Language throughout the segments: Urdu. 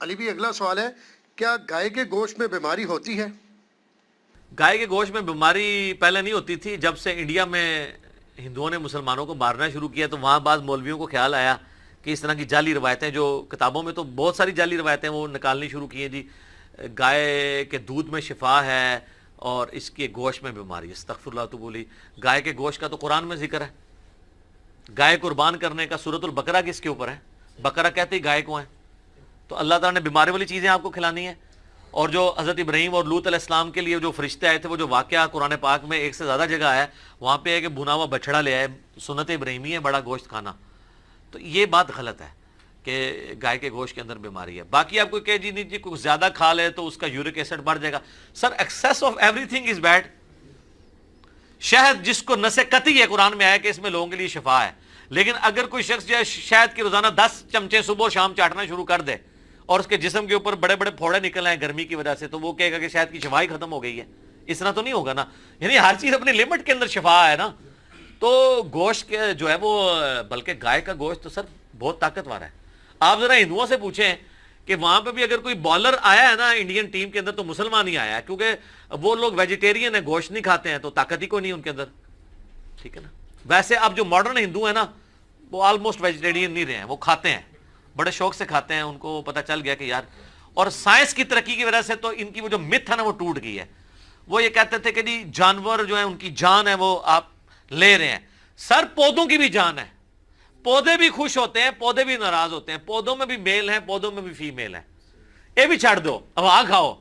علی بھی اگلا سوال ہے، کیا گائے کے گوشت میں بیماری ہوتی ہے؟ گائے کے گوشت میں بیماری پہلے نہیں ہوتی تھی. جب سے انڈیا میں ہندوؤں نے مسلمانوں کو مارنا شروع کیا تو وہاں بعض مولویوں کو خیال آیا کہ اس طرح کی جعلی روایتیں جو کتابوں میں تو بہت ساری جعلی روایتیں وہ نکالنی شروع کی ہیں. جی گائے کے دودھ میں شفا ہے اور اس کے گوشت میں بیماری. استغفر اللہ تو بولی. گائے کے گوشت کا تو قرآن میں ذکر ہے. گائے قربان کرنے کا سورۃ البقرہ کس کے اوپر ہے؟ بقرہ کہتے ہی گائے کو ہیں. تو اللہ تعالیٰ نے بیماری والی چیزیں آپ کو کھلانی ہیں. اور جو حضرت ابراہیم اور لوط علیہ السلام کے لیے جو فرشتے آئے تھے وہ جو واقعہ قرآن پاک میں ایک سے زیادہ جگہ آیا ہے وہاں پہ ہے کہ بھنا ہوا بچڑا لے آئے. سنت ابراہیمی ہے بڑا گوشت کھانا. تو یہ بات غلط ہے کہ گائے کے گوشت کے اندر بیماری ہے. باقی آپ کو کہ جی نہیں جی کوئی زیادہ کھا لے تو اس کا یورک ایسڈ بڑھ جائے گا. سر ایکسیس آف ایوری تھنگ از بیڈ. شہد جس کو نس قطعی ہے قرآن میں آیا کہ اس میں لوگوں کے لیے شفا ہے. لیکن اگر کوئی شخص جو ہے شہد کے روزانہ 10 چمچے صبح و شام چاٹنا شروع کر دے اور اس کے جسم کے اوپر بڑے بڑے پھوڑے نکل آئے گرمی کی وجہ سے تو وہ کہے گا کہ شہد کی شفا ہی ختم ہو گئی ہے. اس طرح تو نہیں ہوگا نا. یعنی ہر چیز اپنی لمٹ کے اندر شفا ہے نا. تو گوشت کے جو ہے وہ بلکہ گائے کا گوشت تو سر بہت طاقتور ہے. آپ ذرا ہندوؤں سے پوچھیں کہ وہاں پہ بھی اگر کوئی بالر آیا ہے نا انڈین ٹیم کے اندر تو مسلمان ہی آیا ہے, کیونکہ وہ لوگ ویجیٹیرین ہیں, گوشت نہیں کھاتے ہیں, تو طاقت ہی کوئی نہیں ان کے اندر. ٹھیک ہے نا. ویسے اب جو ماڈرن ہندو ہیں نا وہ آلموسٹ ویجیٹیرین نہیں رہے ہیں, وہ کھاتے ہیں, بڑے شوق سے کھاتے ہیں. ان کو پتہ چل گیا کہ یار, اور سائنس کی ترقی کی وجہ سے تو ان کی وہ جو متھ ہے نا وہ ٹوٹ گئی ہے. وہ یہ کہتے تھے کہ جی جانور جو ہیں ان کی جان ہے وہ آپ لے رہے ہیں. سر پودوں کی بھی جان ہے, پودے بھی خوش ہوتے ہیں, پودے بھی ناراض ہوتے ہیں, پودوں میں بھی میل ہیں, پودوں میں بھی فیمیل ہیں. یہ بھی چھڑ دو, اب آ کھاؤ.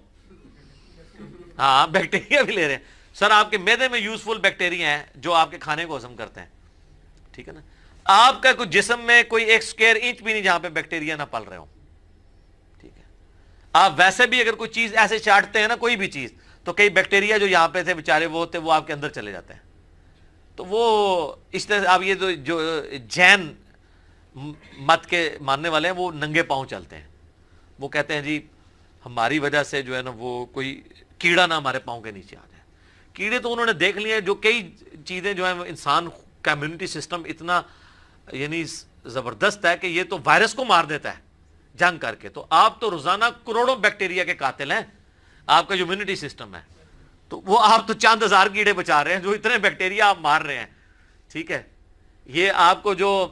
ہاں بیکٹیریا بھی لے رہے ہیں. سر آپ کے معدے میں یوزفل بیکٹیریا ہیں جو آپ کے کھانے کو ہضم کرتے ہیں. ٹھیک ہے نا. آپ کا کوئی جسم میں کوئی 1 اسکوائر انچ بھی نہیں جہاں پہ بیکٹیریا نہ پل رہے ہوں. ٹھیک ہے. آپ ویسے بھی اگر کوئی چیز ایسے چاٹتے ہیں نا کوئی بھی چیز تو کئی بیکٹیریا جو یہاں پہ تھے بیچارے وہ ہوتے وہ آپ کے اندر چلے جاتے ہیں. تو وہ اس طرح آپ یہ جو جین مت کے ماننے والے ہیں وہ ننگے پاؤں چلتے ہیں. وہ کہتے ہیں جی ہماری وجہ سے جو ہے نا وہ کوئی کیڑا نہ ہمارے پاؤں کے نیچے آ جائے. کیڑے تو انہوں نے دیکھ لیے, جو کئی چیزیں جو ہیں انسان کا امیونٹی سسٹم اتنا یعنی زبردست ہے کہ یہ تو وائرس کو مار دیتا ہے جنگ کر کے. تو آپ تو روزانہ کروڑوں بیکٹیریا کے قاتل ہیں. آپ کا جو امیونٹی سسٹم ہے تو وہ آپ تو چند ہزار کیڑے بچا رہے ہیں جو اتنے بیکٹیریا آپ مار رہے ہیں. ٹھیک ہے. یہ آپ کو جو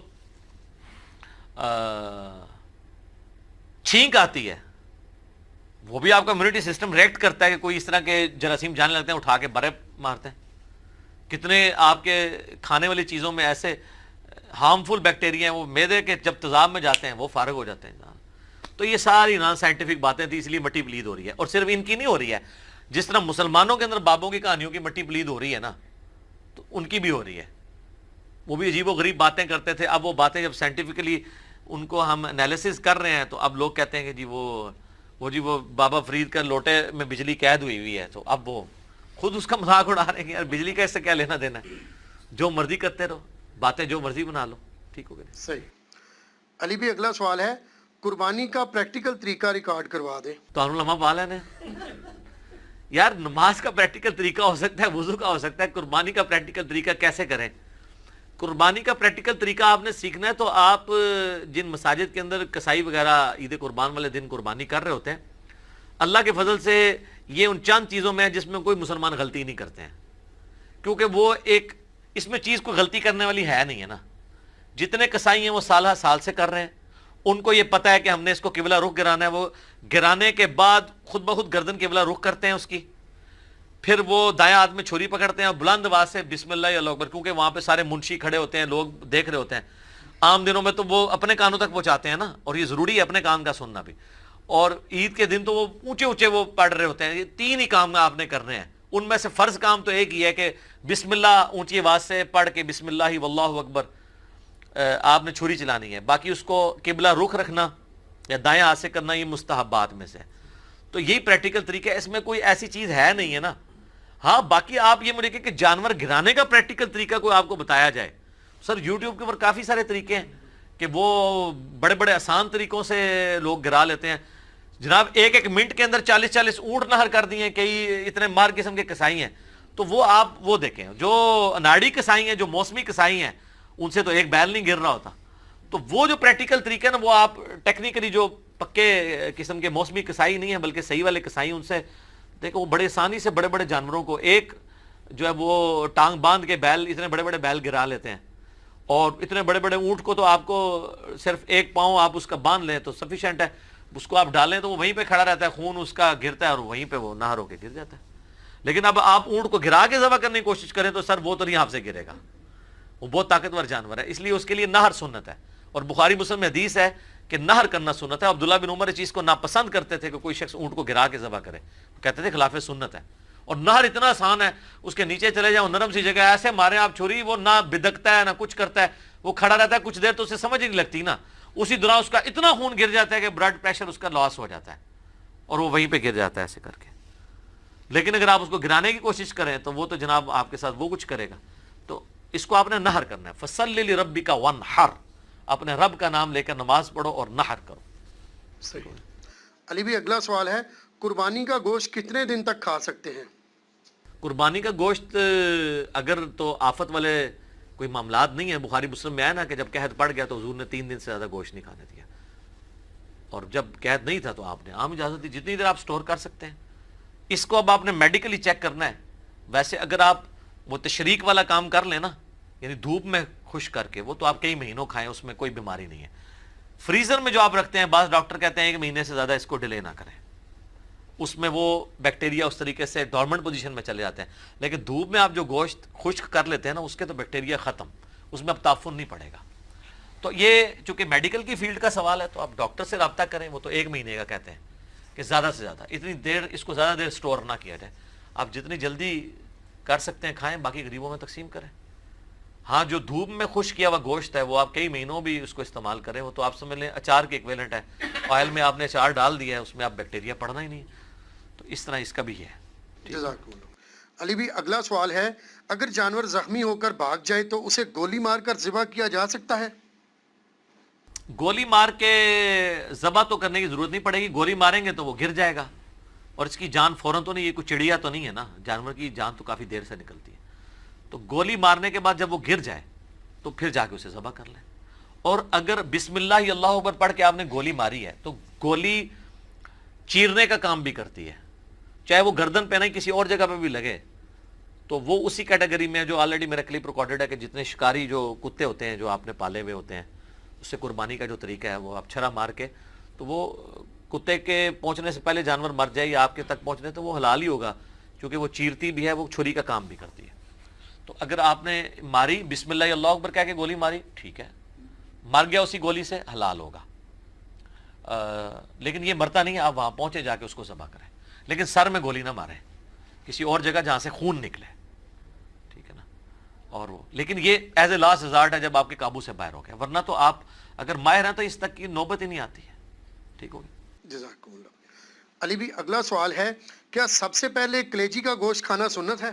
چھینک آتی ہے وہ بھی آپ کا امیونٹی سسٹم ریئیکٹ کرتا ہے کہ کوئی اس طرح کے جراثیم جانے لگتے ہیں, اٹھا کے برے مارتے ہیں. کتنے آپ کے کھانے والی چیزوں میں ایسے ہارمفل بیکٹیریا ہیں وہ معدے کے جب تیزاب میں جاتے ہیں وہ فارغ ہو جاتے ہیں. تو یہ ساری نان سائنٹیفک باتیں تھیں, اس لیے مٹی پلید ہو رہی ہے. اور صرف ان کی نہیں ہو رہی ہے, جس طرح مسلمانوں کے اندر بابوں کی کہانیوں کی مٹی پلید ہو رہی ہے نا تو ان کی بھی ہو رہی ہے. وہ بھی عجیب و غریب باتیں کرتے تھے. اب وہ باتیں جب سائنٹیفکلی ان کو ہم انالیسس کر رہے ہیں تو اب لوگ کہتے ہیں کہ جی وہ بابا فرید کا لوٹے میں بجلی قید ہوئی ہے. تو اب وہ خود اس کا مذاق اڑا رہے ہیں کہ یار بجلی کا اس سے کیا لینا دینا ہے, جو مرضی کرتے رہو, باتیں جو مرضی بنا لو. ٹھیک ہو گیا. صحیح. علی بھی اگلا سوال ہے, قربانی کا پریکٹیکل طریقہ ریکارڈ کروا دیں. تو لمحہ پالا نے یار نماز کا پریکٹیکل طریقہ ہو سکتا ہے, وضو کا ہو سکتا ہے, قربانی کا پریکٹیکل طریقہ کیسے کریں؟ قربانی کا پریکٹیکل طریقہ آپ نے سیکھنا ہے تو آپ جن مساجد کے اندر کسائی وغیرہ عید قربان والے دن قربانی کر رہے ہوتے ہیں, اللہ کے فضل سے یہ ان چند چیزوں میں ہے جس میں کوئی مسلمان غلطی نہیں کرتے ہیں, کیونکہ وہ ایک اس میں چیز کوئی غلطی کرنے والی ہے نہیں ہے نا. جتنے کسائی ہیں وہ سالہ سال سے کر رہے ہیں, ان کو یہ پتہ ہے کہ ہم نے اس کو قبلہ رخ گرانا ہے. وہ گرانے کے بعد خود بخود گردن قبلہ رخ کرتے ہیں اس کی, پھر وہ دایاں ہاتھ میں چھری پکڑتے ہیں اور بلند آواز سے بسم اللہ اللہ اکبر, کیونکہ وہاں پہ سارے منشی کھڑے ہوتے ہیں, لوگ دیکھ رہے ہوتے ہیں. عام دنوں میں تو وہ اپنے کانوں تک پہنچاتے ہیں نا, اور یہ ضروری ہے اپنے کان کا سننا بھی. اور عید کے دن تو وہ اونچے اونچے وہ پڑھ رہے ہوتے ہیں. یہ 3 ہی کام آپ نے کرنے ہیں, ان میں سے فرض کام تو ایک ہی ہے کہ بسم اللہ اونچی آواز سے پڑھ کے بسم اللہ واللہ اکبر آپ نے چھری چلانی ہے. باقی اس کو قبلہ رخ رکھنا یا دائیں ہاتھ سے کرنا یہ مستحبات میں سے. تو یہی پریکٹیکل طریقہ ہے, اس میں کوئی ایسی چیز ہے نہیں ہے نا. ہاں باقی آپ یہ مجھے کہ جانور گرانے کا پریکٹیکل طریقہ کوئی آپ کو بتایا جائے. سر یوٹیوب کے اوپر کافی سارے طریقے ہیں کہ وہ بڑے بڑے آسان طریقوں سے لوگ گرا لیتے ہیں. جناب 1 منٹ کے اندر 40 اونٹ نہر کر دیے, کئی اتنے مار قسم کے کسائی ہیں. تو وہ آپ وہ دیکھیں, جو اناڑی کسائی ہیں, جو موسمی کسائی ہیں, ان سے تو ایک بیل نہیں گر رہا ہوتا. تو وہ جو پریکٹیکل طریقہ ہے نا وہ آپ ٹیکنیکلی جو پکے قسم کے موسمی کسائی نہیں ہیں بلکہ صحیح والے کسائی، ان سے دیکھو وہ بڑے آسانی سے بڑے بڑے جانوروں کو ایک جو ہے وہ ٹانگ باندھ کے بیل، اتنے بڑے بڑے بیل گرا لیتے ہیں، اور اتنے بڑے بڑے اونٹ کو تو آپ کو صرف ایک پاؤں آپ اس کا باندھ لیں تو سفیشینٹ ہے، اس کو آپ ڈالیں تو وہ وہیں پہ کھڑا رہتا ہے، خون اس کا گرتا ہے اور وہیں پہ وہ نہر ہو کے گر جاتا ہے۔ لیکن اب آپ اونٹ کو گرا کے ذبح کرنے کی کوشش کریں تو سر وہ تو نہیں آپ سے گرے گا، وہ بہت طاقتور جانور ہے، اس لیے اس کے لیے نہر سنت ہے، اور بخاری مسلم میں حدیث ہے کہ نہر کرنا سنت ہے۔ عبداللہ بن عمر اس چیز کو ناپسند کرتے تھے کہ کوئی شخص اونٹ کو گرا کے ذبح کرے، وہ کہتے تھے خلاف سنت ہے، اور نہر اتنا آسان ہے، اس کے نیچے چلے جاؤ، نرم سی جگہ، ایسے مارے آپ چھری، وہ نہ بدکتا ہے نہ کچھ کرتا ہے، وہ کھڑا رہتا ہے کچھ دیر تو اسے سمجھ ہی نہیں لگتی نا، اسی دوران اس کا اتنا خون گر جاتا ہے کہ بلڈ پریشر اس کا لاس ہو جاتا ہے اور وہ وہیں پہ گر جاتا ہے ایسے کر کے۔ لیکن اگر آپ اس کو گرانے کی کوشش کریں تو وہ تو جناب آپ کے ساتھ وہ کچھ کرے گا، تو اس کو آپ نے نہر کرنا ہے۔ فَصَلِّ لِرَبِّكَ وَانْحَرْ، اپنے رب کا نام لے کر نماز پڑھو اور نہر کرو۔ صحیح۔ علی بھی اگلا سوال ہے، قربانی کا گوشت کتنے دن تک کھا سکتے ہیں؟ قربانی کا گوشت اگر تو آفت والے کوئی معاملات نہیں ہیں، بخاری مسلم میں آیا نا کہ جب قحط پڑ گیا تو حضور نے 3 دن سے زیادہ گوشت نہیں کھانے دیا، اور جب قحط نہیں تھا تو آپ نے عام اجازت دی جتنی دیر آپ سٹور کر سکتے ہیں۔ اس کو اب آپ نے میڈیکلی چیک کرنا ہے۔ ویسے اگر آپ وہ تشریق والا کام کر لیں نا، یعنی دھوپ میں خشک کر کے، وہ تو آپ کئی مہینوں کھائیں، اس میں کوئی بیماری نہیں ہے۔ فریزر میں جو آپ رکھتے ہیں، بعض ڈاکٹر کہتے ہیں 1 مہینے سے زیادہ اس کو ڈیلے نہ کریں، اس میں وہ بیکٹیریا اس طریقے سے ڈورمنٹ پوزیشن میں چلے جاتے ہیں۔ لیکن دھوپ میں آپ جو گوشت خشک کر لیتے ہیں نا، اس کے تو بیکٹیریا ختم، اس میں اب تعفن نہیں پڑے گا۔ تو یہ چونکہ میڈیکل کی فیلڈ کا سوال ہے تو آپ ڈاکٹر سے رابطہ کریں، وہ تو 1 مہینے کا کہتے ہیں کہ زیادہ سے زیادہ اتنی دیر اس کو زیادہ دیر سٹور نہ کیا جائے، آپ جتنی جلدی کر سکتے ہیں کھائیں، باقی غریبوں میں تقسیم کریں۔ ہاں جو دھوپ میں خشک کیا ہوا گوشت ہے وہ آپ کئی مہینوں بھی اس کو استعمال کریں، وہ تو آپ سمجھ لیں اچار کے ایکویلنٹ ہے، آئل میں آپ نے اچار ڈال دیا ہے، اس میں آپ بیکٹیریا پڑنا ہی نہیں، تو اس طرح اس کا بھی ہے۔ جزاک اللہ۔ علی بھی اگلا سوال ہے، اگر جانور زخمی ہو کر بھاگ جائے تو اسے گولی مار کر ذبح کیا جا سکتا ہے؟ گولی مار کے ذبح تو کرنے کی ضرورت نہیں پڑے گی، گولی ماریں گے تو وہ گر جائے گا، اور اس کی جان فوراً تو نہیں، یہ کوئی چڑیا تو نہیں ہے نا، جانور کی جان تو کافی دیر سے نکلتی ہے، تو گولی مارنے کے بعد جب وہ گر جائے تو پھر جا کے اسے ذبح کر لیں۔ اور اگر بسم اللہ اللہ اکبر پڑھ کے آپ نے گولی ماری ہے تو گولی چیرنے کا کام بھی کرتی ہے، چاہے وہ گردن پہ نہیں کسی اور جگہ پہ بھی لگے تو وہ اسی کیٹیگری میں جو آلریڈی میرا کلپ ریکارڈڈ ہے کہ جتنے شکاری جو کتے ہوتے ہیں جو آپ نے پالے ہوئے ہوتے ہیں، اس سے قربانی کا جو طریقہ ہے وہ آپ چھرا مار کے، تو وہ کتے کے پہنچنے سے پہلے جانور مر جائے یا آپ کے تک پہنچنے تو وہ حلال ہی ہوگا، کیونکہ وہ چیرتی بھی ہے، وہ چھری کا کام بھی کرتی ہے۔ تو اگر آپ نے ماری بسم اللہ اللہ اکبر کہہ کے گولی ماری، ٹھیک ہے، مر گیا اسی گولی سے، حلال ہوگا، لیکن یہ مرتا نہیں ہے، آپ وہاں پہنچے جا کے اس کو ذبح کریں، لیکن سر میں گولی نہ ماریں، کسی اور جگہ جہاں سے خون نکلے، ٹھیک ہے نا۔ اور وہ لیکن یہ ایز اے لاسٹ ریزارٹ ہے جب آپ کے قابو سے باہر ہو گیا، ورنہ تو آپ اگر ماہر ہیں تو اس تک کی نوبت ہی نہیں آتی ہے، ٹھیک ہوگی۔ جزاکم اللہ۔ علی بھی اگلا سوال ہے، کیا سب سے پہلے کلیجی کا گوشت کھانا سنت ہے؟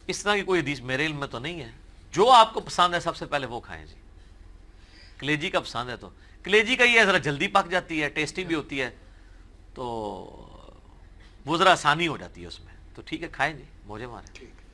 اس طرح کی کوئی حدیث میرے علم میں تو نہیں ہے، جو آپ کو پسند ہے سب سے پہلے وہ کھائیں جی۔ کلیجی کا پسند ہے تو کلیجی کا یہ ذرا جلدی پک جاتی ہے، ٹیسٹی بھی ہوتی ہے، تو وہ ذرا آسانی ہو جاتی ہے اس میں، تو ٹھیک ہے کھائیں جی، موجے ماریں۔ ٹھیک ہے۔